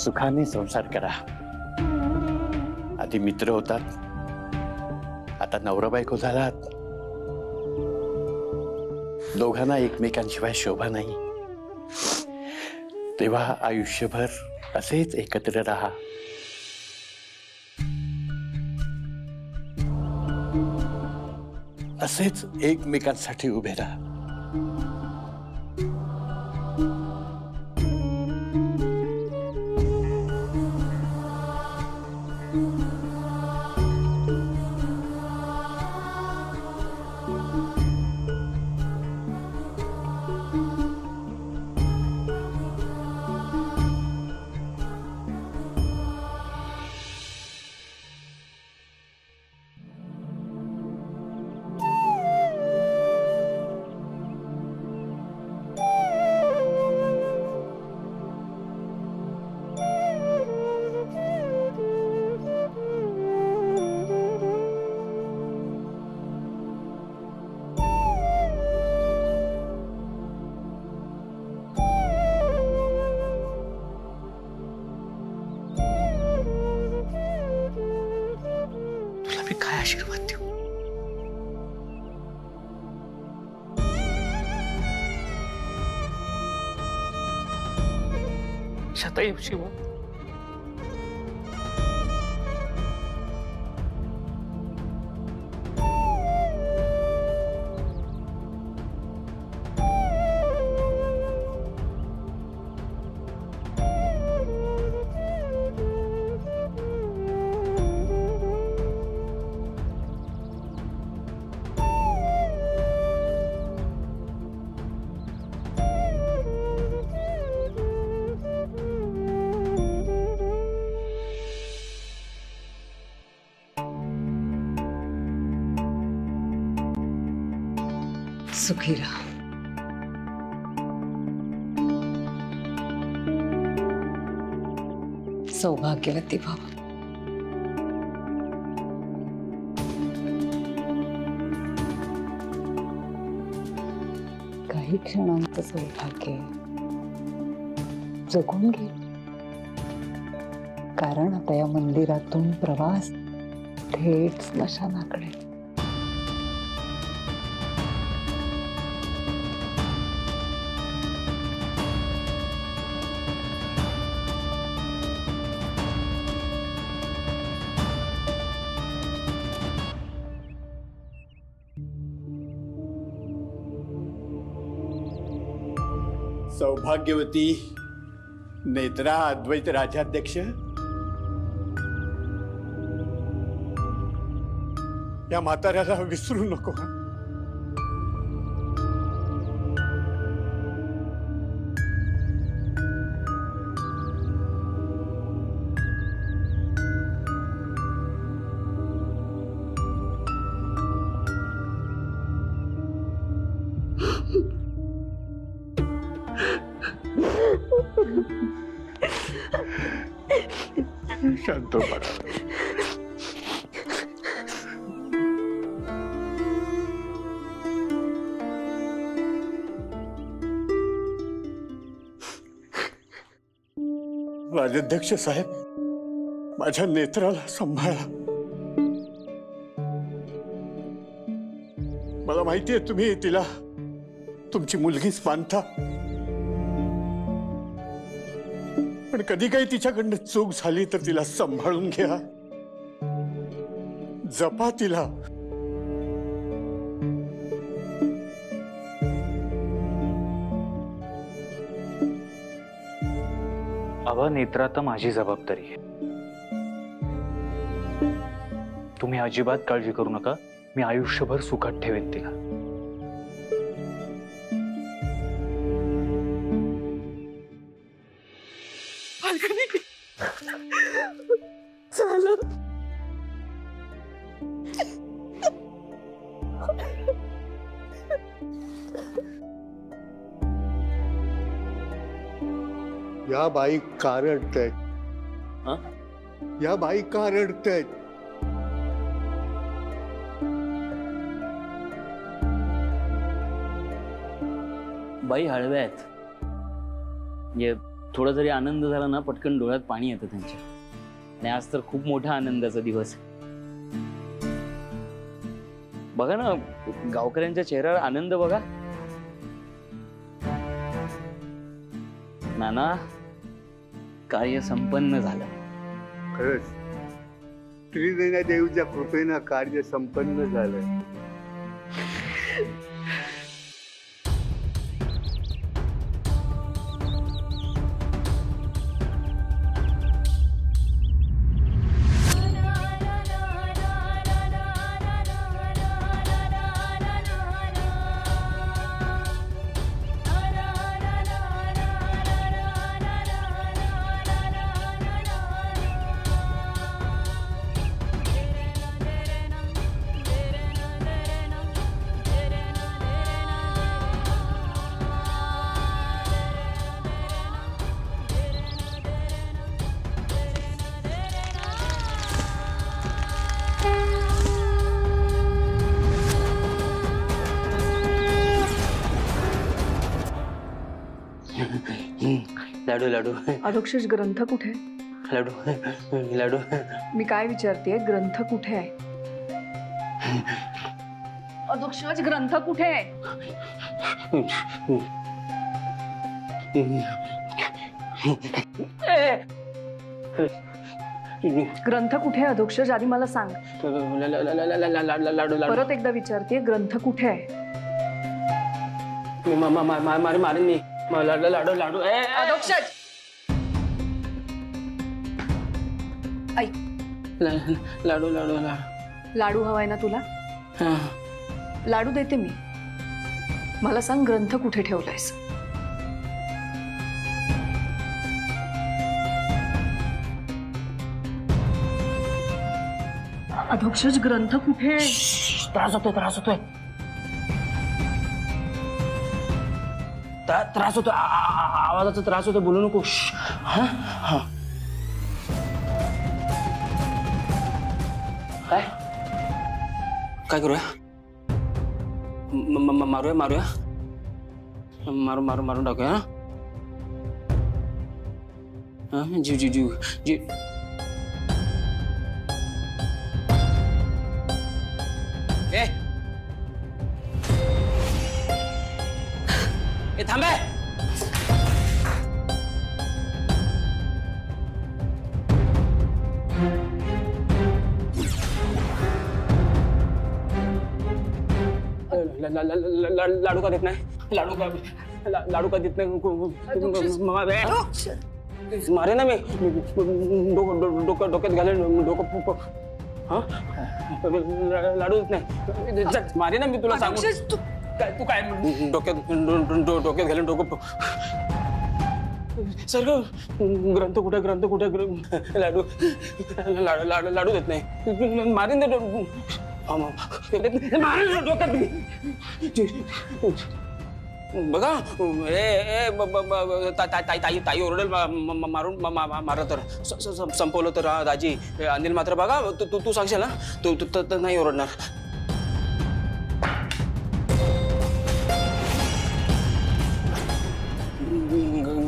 सुखाने संसार करा। आधी मित्र होतात, आता नवरा बायको झालात। दोघांना एकमेकांशिवाय शोभा नाही, तेव्हा आयुष्यभर असेच एकत्र राहा। असेच एकमेकांसाठी उभे राहा। काय आशीर्वाद देऊ? सदैव शिव। सुखी रहा। सौभाग्यवती भव। काही क्षणांचं सौभाग्य जगून घे, कारण आता या मंदिरातून प्रवास थेट स्मशानाकडे। सौभाग्यवती नेत्रा अद्वैत राज्याध्यक्ष, या म्हाताऱ्याला विसरू नको। शांत पडा। राजाध्यक्ष साहेब, माझ्या नेत्राला सांभाळा। मला माहितीये तुम्ही तिला तुमची मुलगीच मानता, पण कधी काही तिच्याकडनं चूक झाली तर तिला सांभाळून घ्या, जपा तिला। अवा नेत्रा तर माझी जबाबदारी आहे, तुम्ही अजिबात काळजी करू नका। मी आयुष्यभर सुखात ठेवेन तिला। झालं। या बाई का रडतायत? या बाई का रडतायत? बाई हळव्या आहेत, म्हणजे थोडा जरी आनंद झाला ना पटकन डोळ्यात पाणी येतं त्यांच्या. आणि आज तर खूप मोठा आनंदाचा दिवस. बघा ना गावकऱ्यांच्या चेहऱ्यावर आनंद बघा. नाना कार्य संपन्न झालं. खरंच त्रिनयना देवीच्या कृपेनं कार्य संपन्न झालं. लाडू लाडू अधोक्षज ग्रंथ कुठे? लाडू लाडू. मी काय विचारतेय, ग्रंथ कुठे आहे? अधोक्षज ग्रंथ कुठे आहे? ग्रंथ कुठे आहे अधोक्षज? आधी मला सांग. लाडू परत एकदा विचारतेय, ग्रंथ कुठे आहे? मारेन मी. लाडू लाडू. अधोक्षज ऐक, लाडू लाडू. लाडू हवाय ना तुला? लाडू देते मी. मला सांग ग्रंथ कुठे ठेवलायस? अधोक्षज ग्रंथ कुठे? त्रास होतोय त्रास होतो. आवाजाचा त्रास होतो. बोलू नको. काय काय करूया? मारूया मारून टाकूया. जीव जीव जीव जीव. ए थांबे. लाडू का देत नाही? लाडू का देत नाही? मारे ना मी. डोक्यात घालेन. डोकं लाडू देत नाही. मारे ना मी तुला सांगू. तू काय डोक्यात घालून डोकं. सर ग्रंथ कुठे? लाडू देत नाही. मारीन डोक्यात. बघा ताई ओरडेल मारून मारलं तर. संपवलं तर दाजी. अनिल मात्र बघा तू सांगशील ना तू नाही ओरडणार.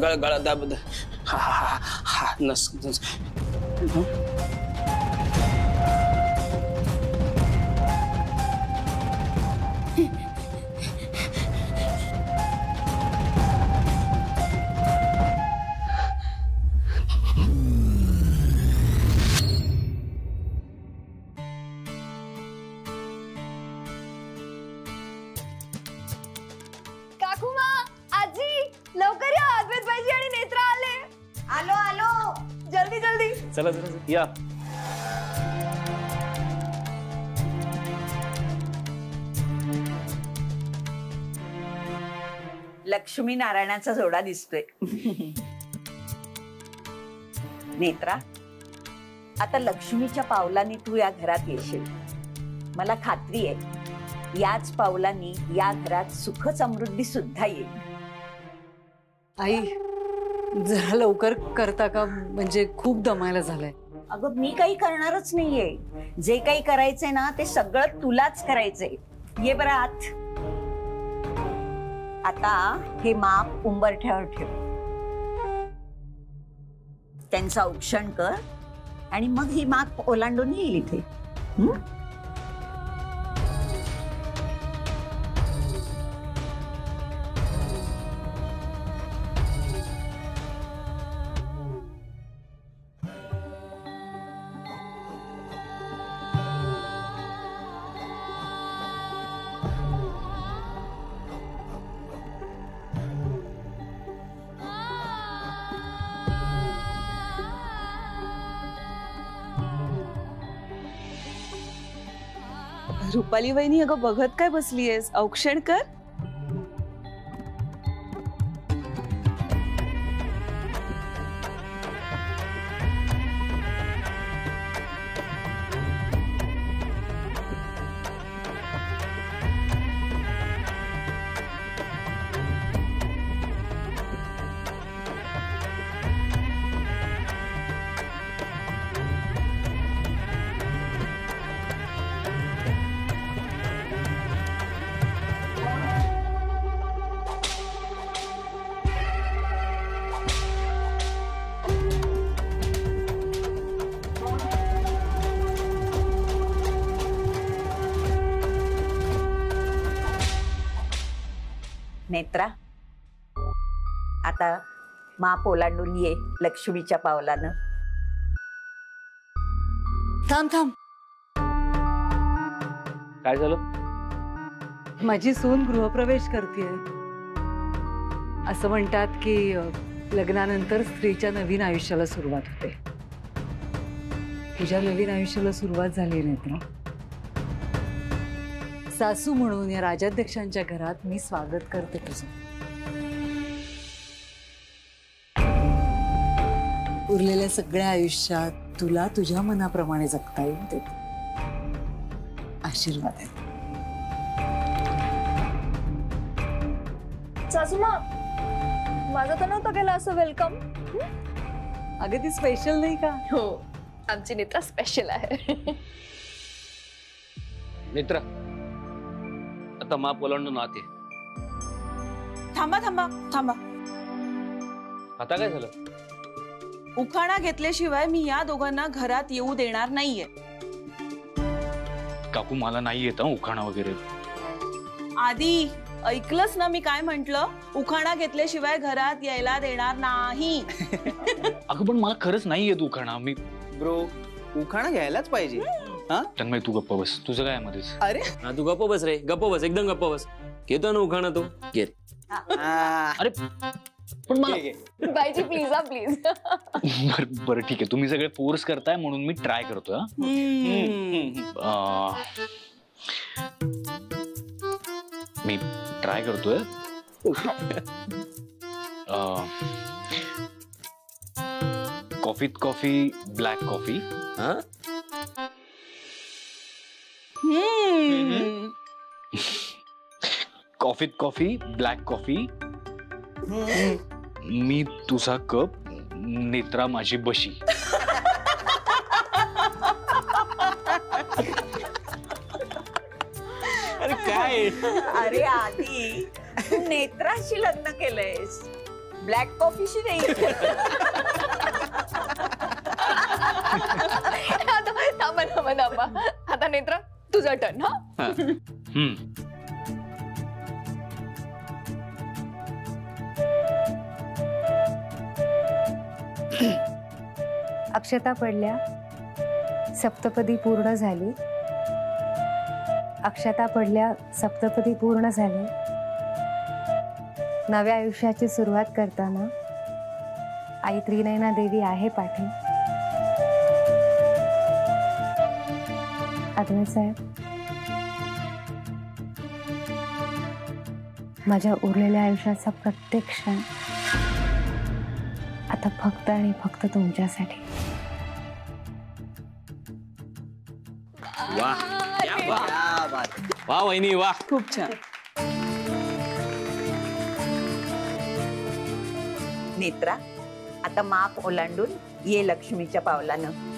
गळा दाब. हा नस. काकूमा, आजी, लवकर या. अद्वैत भाईजी आणि नेत्रा आले. आलो. जल्दी. चला या. लक्ष्मी नारायणाचा जोडा दिसतोय. नेत्रा, आता लक्ष्मीच्या पावलांनी तू या घरात येशील. मला खात्री आहे याच पावलांनी या घरात सुख समृद्धी सुद्धा येईल. आई जरा लवकर करता का? म्हणजे खूप दमायला झालंय. अगं मी काही करणारच नाहीये. जे काही करायचंय ना ते सगळं तुलाच करायचंय. ये बरं आत. आता हे माप उंबरठ्यावर ठेव. त्यांचं औक्षण कर आणि मग ही माग ओलांडून येईल इथे. हं? रुपाली वहिनी, अगं बघत काय बसलीयस? औक्षण कर. नेत्रा, आता माप ओलांडून ये लक्ष्मीच्या पावलानं. थांब थांब, काय झालं? माझी सून गृहप्रवेश करते. असं म्हणतात की लग्नानंतर स्त्रीच्या नवीन आयुष्याला सुरुवात होते. तुझ्या नवीन आयुष्याला सुरुवात झाली नेत्रा. सासू म्हणून या राजाध्यक्षांच्या घरात मी स्वागत करते तुझं. उरलेल्या सगळ्या आयुष्यात तुला तुझ्या मनाप्रमाणे जगता येईल ते आशीर्वाद आहे. सासूमा, माझं तर नव्हतं केलं असं वेलकम. अगं ती स्पेशल नाही का? हो, आमची नेत्रा स्पेशल आहे. नेत्रा, आता माप ओलांडून आत ये. थांबा थांबा थांबा. आता काय झालं? उखाणा घेतल्याशिवाय मी या दोघांना घरात येऊ देणार नाहीये. काकू, मला नाही येत उखाणा वगैरे. आधी ऐकलंच ना मी काय म्हंटल? उखाणा घेतल्याशिवाय घरात यायला देणार नाही. अगं पण मला खरंच नाही येत उखाणा. मी ब्रो, उखाणा घ्यायलाच पाहिजे. तन्मय, तू गप्प बस. तुझं काय मध्येच? अरे तू गप्प बस रे, गप्प बस, एकदम गप्प बस. घेतो ना उखाणा तू. घेत. अरे पण मला बाईजी प्लीज, हा प्लीज. बरं ठीक आहे, तुम्ही सगळे फोर्स करताय म्हणून मी ट्राय करतोय. मी ट्राय करतोय. कॉफीत कॉफी, ब्लॅक कॉफी. कॉफीत कॉफी, ब्लॅक कॉफी. मी तुझा कप, नेत्रा माझी बशी. अरे काय? अरे आधी तू नेत्राशी लग्न केलंयस, ब्लॅक कॉफीशी नाही. थांबा थांबा थांबा. आता नेत्रा तुझा टर्न. हा, अक्षता पडल्या, सप्तपदी पूर्ण झाली. अक्षता पडल्या, सप्तपदी पूर्ण झाली. नव्या आयुष्याची सुरुवात करताना आई त्रिनयना देवी आहे पाठी. आदवे साहेब, माझ्या उरलेल्या आयुष्याचा प्रत्येक क्षण आता फक्त आणि फक्त तुमच्यासाठी. वाह, क्या बात. वाह वहिनी, वाह. खूप छान. नेत्रा, आता माप ओलांडून ये लक्ष्मीच्या पावलानं.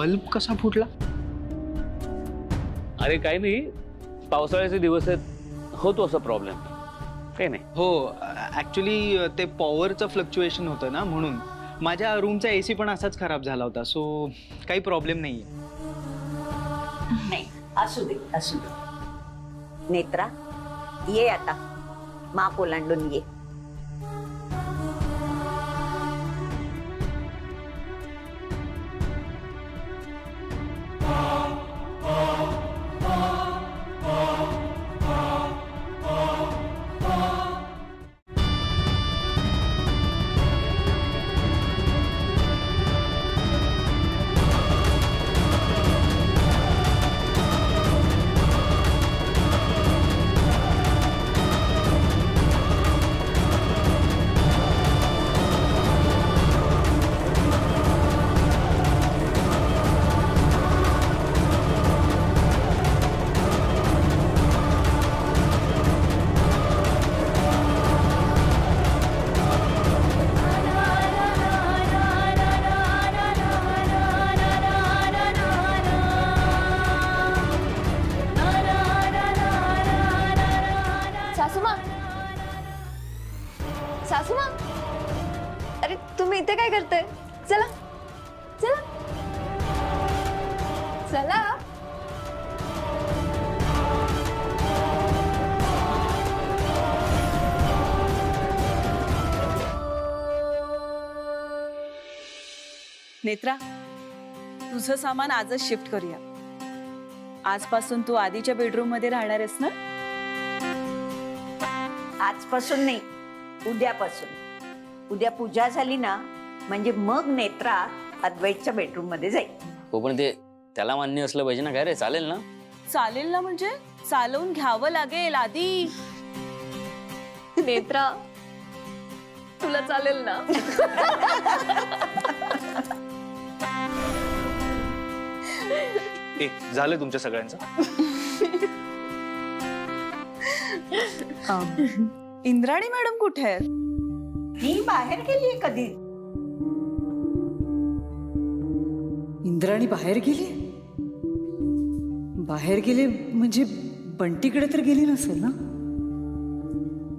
बल्ब कसा फुटला? अरे काही नाही, पावसाळ्याचे दिवस आहेत, होतो असा प्रॉब्लेम, काही नाही. हो, ऍक्च्युली ते पॉवरचं फ्लक्च्युएशन होतं ना, म्हणून. माझ्या रूमचा एसी पण असाच खराब झाला होता, सो काही प्रॉब्लेम नाहीये. नाही, असू दे असू दे. नेत्रा, ये आता, माप ओलांडून ये. सासूमा, अरे तुम्ही इथे काय करताय? चला चला चला. नेत्रा, तुझं सामान आजच शिफ्ट करूया. आजपासून तू आधीच्या बेडरूम मध्ये राहणार आहेस ना? आजपासून नाही, उद्यापासून. उद्या पूजा झाली ना, म्हणजे मग नेत्रा अद्वैतच्या बेडरूम मध्ये जाईल. हो, पण ते त्याला मान्य असलं पाहिजे ना. काय रे, चालेल ना? चालेल ना, म्हणजे चालवून घ्यावं लागेल आधी. नेत्रा, तुला चालेल ना? झालं तुमच्या सगळ्यांचं? इंद्राणी मॅडम कुठे आहेत? ही बाहेर गेलीये कधी. इंद्राणी बाहेर गेली? बाहेर गेले म्हणजे बंटीकडे तर गेली नसेल ना?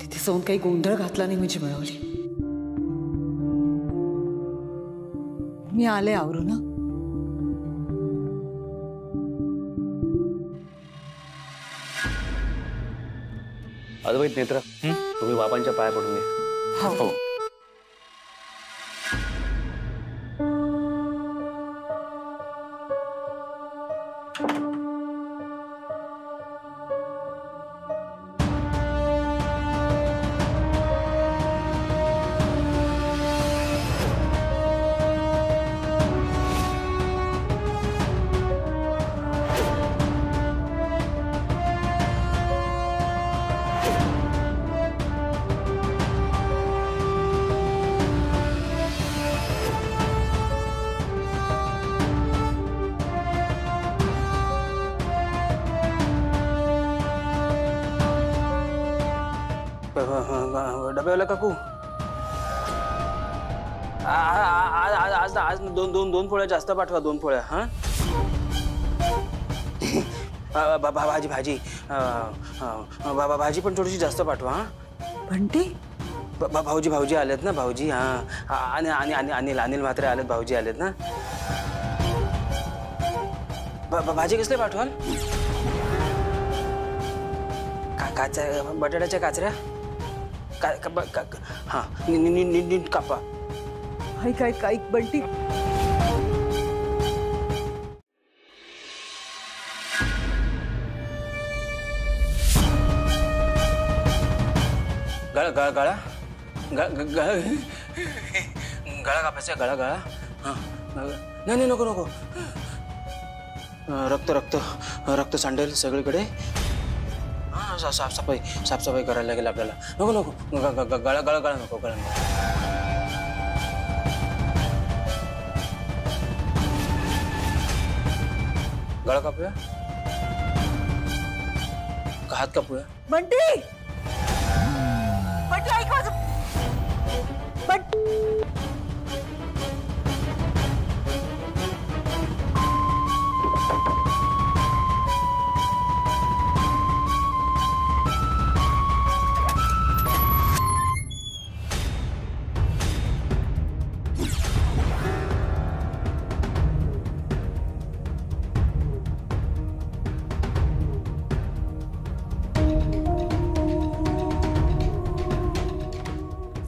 तिथे जाऊन काही गोंधळ घातला नाही म्हणजे मिळवली. मी आले आवरून ना. अद्वैत, नेत्रा, तुम्ही बाबांच्या पाया पडून घ्या. हो. डब्यावाला काकू, आज आज दोन पोळ्या जास्त पाठवा. 2 पोळ्या. हा, भाजी भाजी भाजी पण थोडीशी जास्त पाठवा. हा, बंटी, भाऊजी आलेत ना, भाऊजी. हा, आणि अनिल म्हात्रे आलेत, भाऊजी आलेत ना. भाजी कसले पाठवाल? बटाट्याच्या काचऱ्या. हा, नीट कापा. काय बंटी. गळा कापायचा. गळा. नाही, नको. रक्त सांडेल सगळीकडे. साफसफाई करायला लागेल आपल्याला. नको गळा नको. गळा कापूया का हात कापूया? बंटी, ऐक माझं.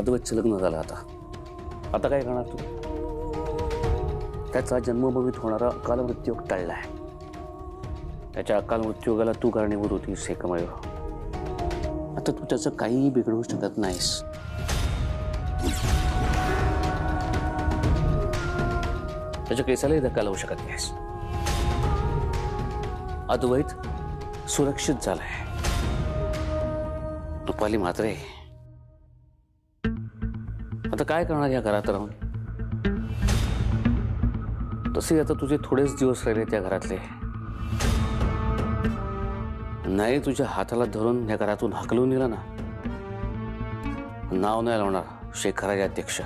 अद्वैतचं लग्न झालं आता काय करणार तू? त्याचा जन्मभूमीत होणारा अकाल मृत्यू टळलाय. त्याच्या अकाल मृत्यूला तू कारणीभूत होतीस एकमेव. आता तू त्याचं काहीही बिघडवू शकत नाहीस. त्याच्या केसालाही धक्का लावू शकत नाहीस. अद्वैत सुरक्षित झालाय. रुपाली मात्रे आता काय करणार या घरात राहून? तसे आता तुझे थोडेच दिवस राहिले त्या घरातले. नाही तुझ्या हाताला धरून या घरातून हाकलून दिला ना, नाव नाही लावणार शेखराचे अध्यक्ष.